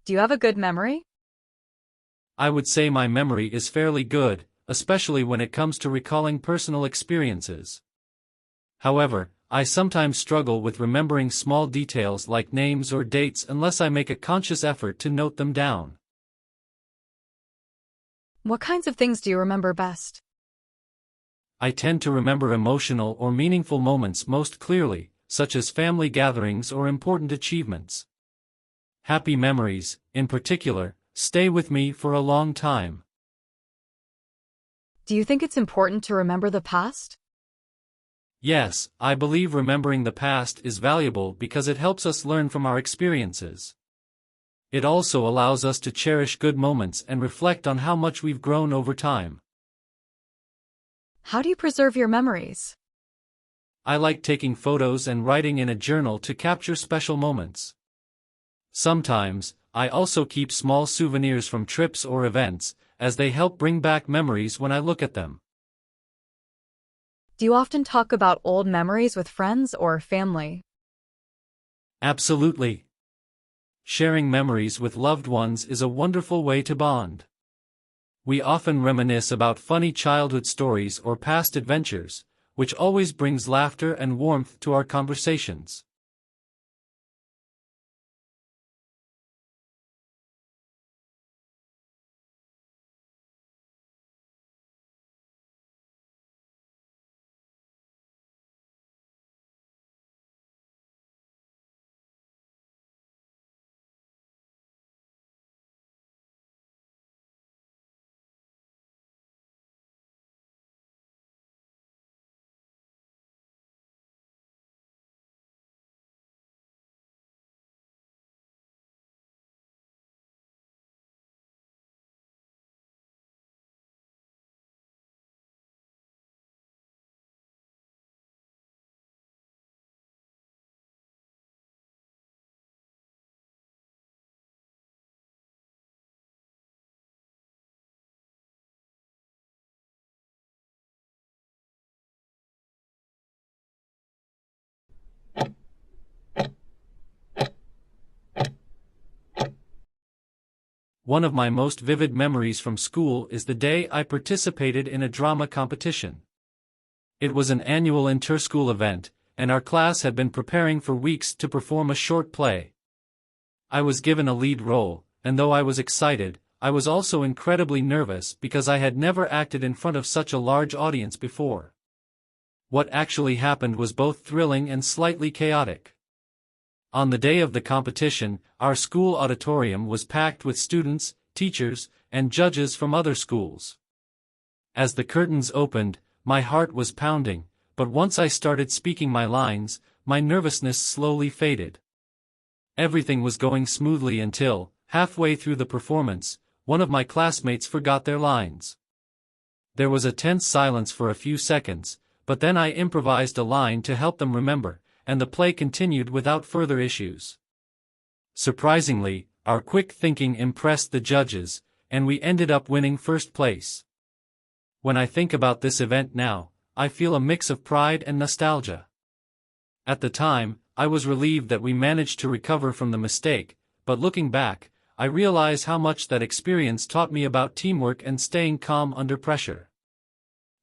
Do you have a good memory? I would say my memory is fairly good, especially when it comes to recalling personal experiences. However, I sometimes struggle with remembering small details like names or dates unless I make a conscious effort to note them down. What kinds of things do you remember best? I tend to remember emotional or meaningful moments most clearly, such as family gatherings or important achievements. Happy memories, in particular, stay with me for a long time. Do you think it's important to remember the past? Yes, I believe remembering the past is valuable because it helps us learn from our experiences. It also allows us to cherish good moments and reflect on how much we've grown over time. How do you preserve your memories? I like taking photos and writing in a journal to capture special moments. Sometimes, I also keep small souvenirs from trips or events, as they help bring back memories when I look at them. Do you often talk about old memories with friends or family? Absolutely. Sharing memories with loved ones is a wonderful way to bond. We often reminisce about funny childhood stories or past adventures, which always brings laughter and warmth to our conversations. One of my most vivid memories from school is the day I participated in a drama competition. It was an annual inter-school event, and our class had been preparing for weeks to perform a short play. I was given a lead role, and though I was excited, I was also incredibly nervous because I had never acted in front of such a large audience before. What actually happened was both thrilling and slightly chaotic. On the day of the competition, our school auditorium was packed with students, teachers, and judges from other schools. As the curtains opened, my heart was pounding, but once I started speaking my lines, my nervousness slowly faded. Everything was going smoothly until, halfway through the performance, one of my classmates forgot their lines. There was a tense silence for a few seconds, but then I improvised a line to help them remember, and the play continued without further issues. Surprisingly, our quick thinking impressed the judges, and we ended up winning first place. When I think about this event now, I feel a mix of pride and nostalgia. At the time, I was relieved that we managed to recover from the mistake, but looking back, I realize how much that experience taught me about teamwork and staying calm under pressure.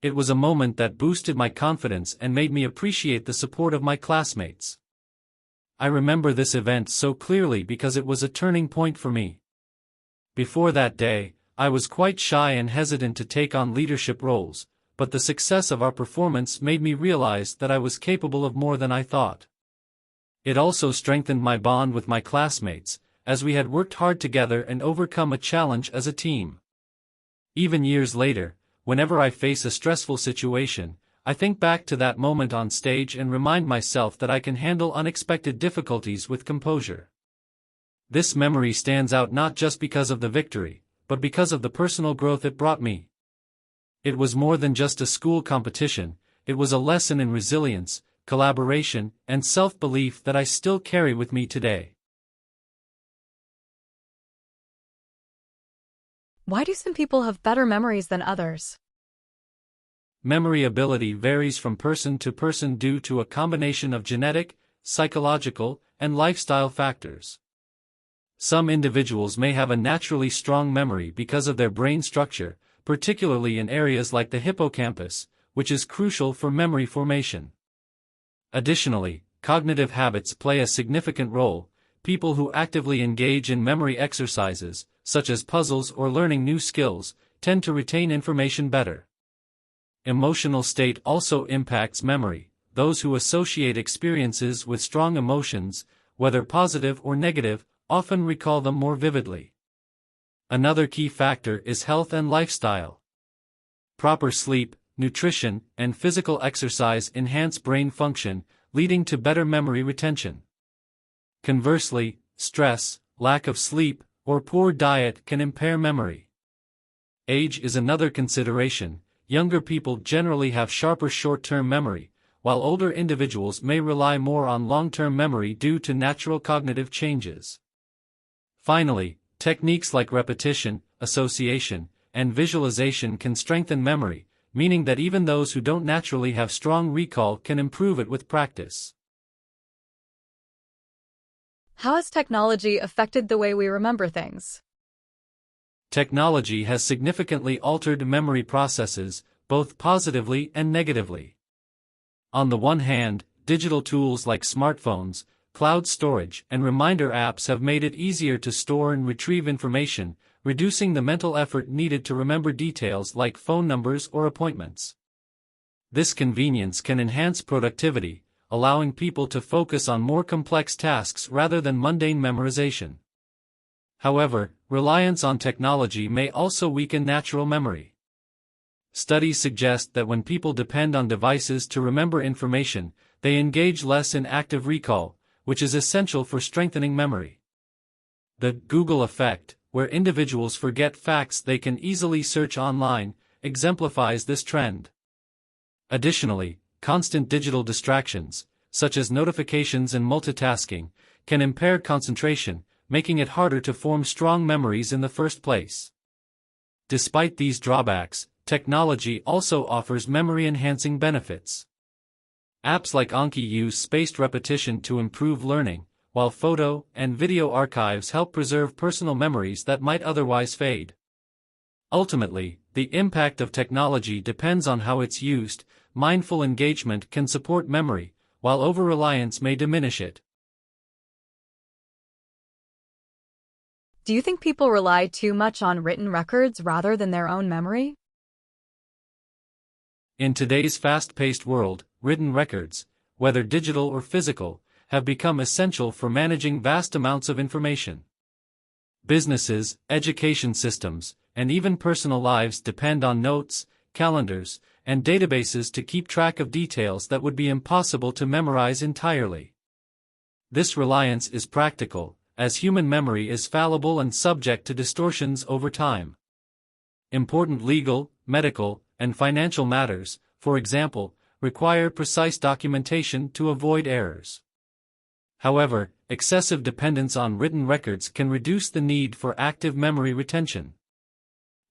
It was a moment that boosted my confidence and made me appreciate the support of my classmates. I remember this event so clearly because it was a turning point for me. Before that day, I was quite shy and hesitant to take on leadership roles, but the success of our performance made me realize that I was capable of more than I thought. It also strengthened my bond with my classmates, as we had worked hard together and overcome a challenge as a team. Even years later, whenever I face a stressful situation, I think back to that moment on stage and remind myself that I can handle unexpected difficulties with composure. This memory stands out not just because of the victory, but because of the personal growth it brought me. It was more than just a school competition, it was a lesson in resilience, collaboration, and self-belief that I still carry with me today. Why do some people have better memories than others? Memory ability varies from person to person due to a combination of genetic, psychological, and lifestyle factors. Some individuals may have a naturally strong memory because of their brain structure, particularly in areas like the hippocampus, which is crucial for memory formation. Additionally, cognitive habits play a significant role. People who actively engage in memory exercises, such as puzzles or learning new skills, tend to retain information better. Emotional state also impacts memory. Those who associate experiences with strong emotions, whether positive or negative, often recall them more vividly. Another key factor is health and lifestyle. Proper sleep, nutrition, and physical exercise enhance brain function, leading to better memory retention. Conversely, stress, lack of sleep, or poor diet can impair memory. Age is another consideration. Younger people generally have sharper short-term memory, while older individuals may rely more on long-term memory due to natural cognitive changes. Finally, techniques like repetition, association, and visualization can strengthen memory, meaning that even those who don't naturally have strong recall can improve it with practice. How has technology affected the way we remember things? Technology has significantly altered memory processes, both positively and negatively. On the one hand, digital tools like smartphones, cloud storage, and reminder apps have made it easier to store and retrieve information, reducing the mental effort needed to remember details like phone numbers or appointments. This convenience can enhance productivity, allowing people to focus on more complex tasks rather than mundane memorization. However, reliance on technology may also weaken natural memory. Studies suggest that when people depend on devices to remember information, they engage less in active recall, which is essential for strengthening memory. The Google effect, where individuals forget facts they can easily search online, exemplifies this trend. Additionally, constant digital distractions, such as notifications and multitasking, can impair concentration, making it harder to form strong memories in the first place. Despite these drawbacks, technology also offers memory-enhancing benefits. Apps like Anki use spaced repetition to improve learning, while photo and video archives help preserve personal memories that might otherwise fade. Ultimately, the impact of technology depends on how it's used. Mindful engagement can support memory, while over-reliance may diminish it. Do you think people rely too much on written records rather than their own memory? In today's fast-paced world, written records, whether digital or physical, have become essential for managing vast amounts of information. Businesses, education systems, and even personal lives depend on notes, calendars, and databases to keep track of details that would be impossible to memorize entirely. This reliance is practical, as human memory is fallible and subject to distortions over time. Important legal, medical, and financial matters, for example, require precise documentation to avoid errors. However, excessive dependence on written records can reduce the need for active memory retention.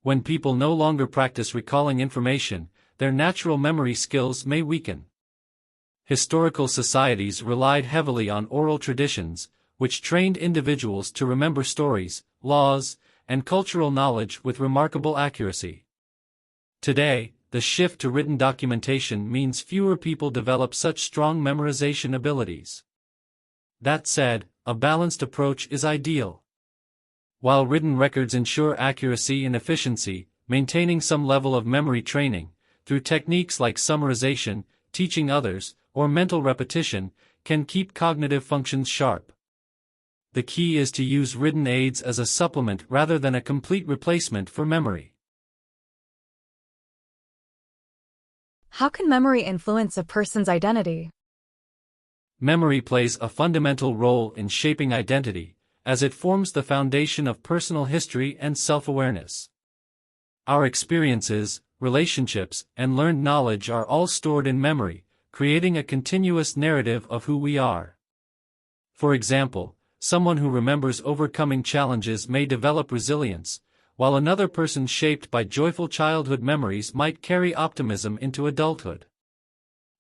When people no longer practice recalling information, their natural memory skills may weaken. Historical societies relied heavily on oral traditions, which trained individuals to remember stories, laws, and cultural knowledge with remarkable accuracy. Today, the shift to written documentation means fewer people develop such strong memorization abilities. That said, a balanced approach is ideal. While written records ensure accuracy and efficiency, maintaining some level of memory training, through techniques like summarization, teaching others, or mental repetition, can keep cognitive functions sharp. The key is to use written aids as a supplement rather than a complete replacement for memory. How can memory influence a person's identity? Memory plays a fundamental role in shaping identity, as it forms the foundation of personal history and self-awareness. Our experiences, relationships, and learned knowledge are all stored in memory, creating a continuous narrative of who we are. For example, someone who remembers overcoming challenges may develop resilience, while another person shaped by joyful childhood memories might carry optimism into adulthood.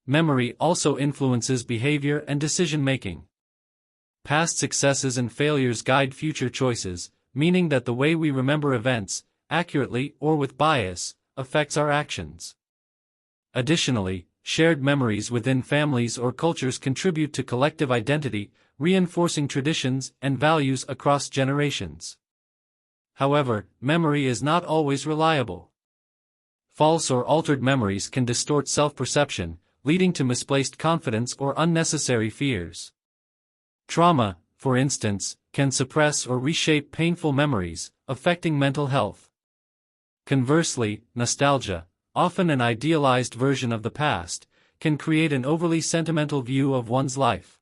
Memory also influences behavior and decision-making. Past successes and failures guide future choices, meaning that the way we remember events, accurately or with bias, affects our actions. Additionally, shared memories within families or cultures contribute to collective identity, reinforcing traditions and values across generations. However, memory is not always reliable. False or altered memories can distort self-perception, leading to misplaced confidence or unnecessary fears. Trauma, for instance, can suppress or reshape painful memories, affecting mental health. Conversely, nostalgia, often an idealized version of the past, can create an overly sentimental view of one's life.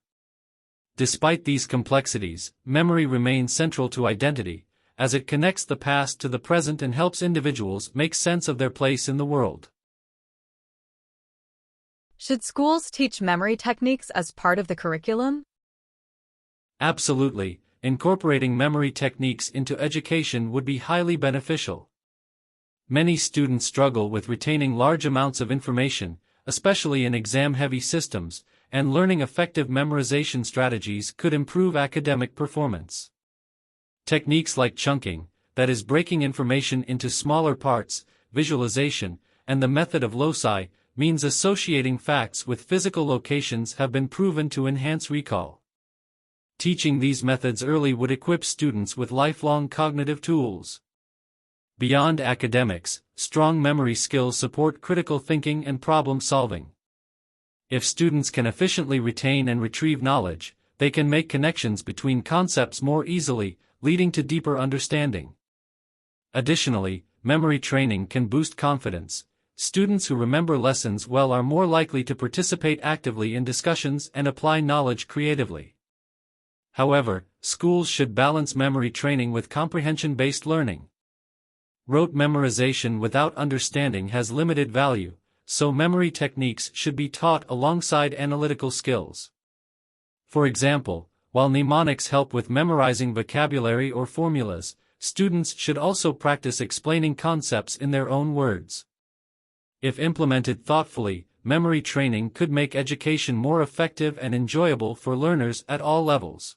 Despite these complexities, memory remains central to identity, as it connects the past to the present and helps individuals make sense of their place in the world. Should schools teach memory techniques as part of the curriculum? Absolutely, incorporating memory techniques into education would be highly beneficial. Many students struggle with retaining large amounts of information, especially in exam-heavy systems, and learning effective memorization strategies could improve academic performance. Techniques like chunking, that is breaking information into smaller parts, visualization, and the method of loci, means associating facts with physical locations have been proven to enhance recall. Teaching these methods early would equip students with lifelong cognitive tools. Beyond academics, strong memory skills support critical thinking and problem solving. If students can efficiently retain and retrieve knowledge, they can make connections between concepts more easily, leading to deeper understanding. Additionally, memory training can boost confidence. Students who remember lessons well are more likely to participate actively in discussions and apply knowledge creatively. However, schools should balance memory training with comprehension-based learning. Rote memorization without understanding has limited value, so memory techniques should be taught alongside analytical skills. For example, while mnemonics help with memorizing vocabulary or formulas, students should also practice explaining concepts in their own words. If implemented thoughtfully, memory training could make education more effective and enjoyable for learners at all levels.